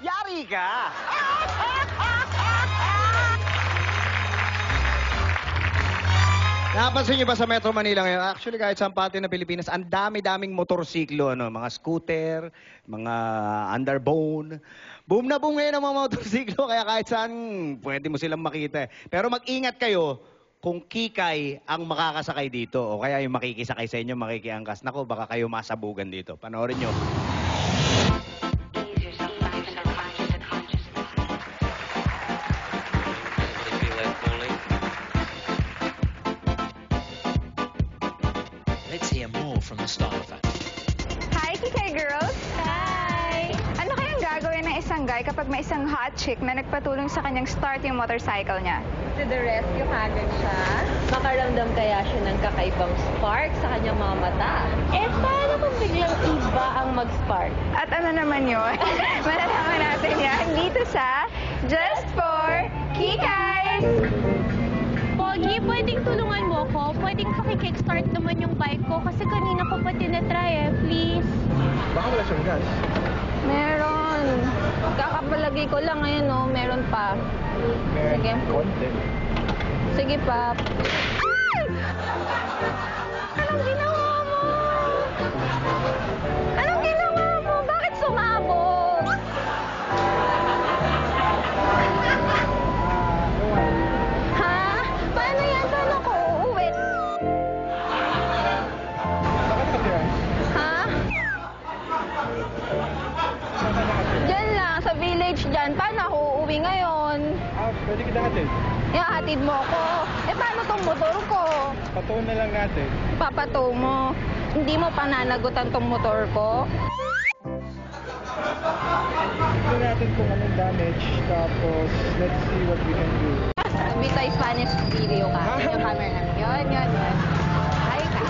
Yari ka! Napansin niyo ba sa Metro Manila ngayon? Actually, kahit saan pati na Pilipinas, ang dami-daming motorsiklo, ano, mga scooter, mga underbone. Boom na boom ngayon ang mga motorsiklo, kaya kahit saan pwede mo silang makita. Pero mag-ingat kayo kung kikay ang makakasakay dito o kaya yung makikisakay sa inyo, makikiangkas. Nako, baka kayo masabugan dito. Panoorin nyo. Let's hear more from the style of it. Hi, Kikay girls! Hi! Ano kayang gagawin ng isang guy kapag may isang hot chick na nagpatulong sa kanyang start yung motorcycle niya? To the rescue kagad siya. Makaramdam kaya siya ng kakaibang spark sa kanyang mga mata. Eh, paano kung biglang iba ang mag-spark? At ano naman yun? Malalaman natin yan dito sa Just for Kikay! Pogi, pwedeng tulungan mo ko? Pwedeng pakikickstart naman yung bike ko kasi kanina ko pa tinatry please. Baka wala siyang gas. Meron. Kakapalagay ko lang ngayon, no? Meron pa. Sige. Konti. Sige, Pap. Ay! Anong ginawa mo? Anong ginawa mo? Bakit sumabog? Ha? Paano yan? Paano ko uuwi? Bakit ka Ha? Diyan lang, sa village dyan. Paano ako uuwi ngayon? Pwede kita natin. Ihahatid mo ako. Eh, paano tong motor ko? Patuon na lang natin. Papato mo. Hindi mo pananagutan tong motor ko? Tignan natin kung anong damage. Tapos, let's see what we can do. Bitay Spanish video ka. Yung camera namin. Yun. Hi ka.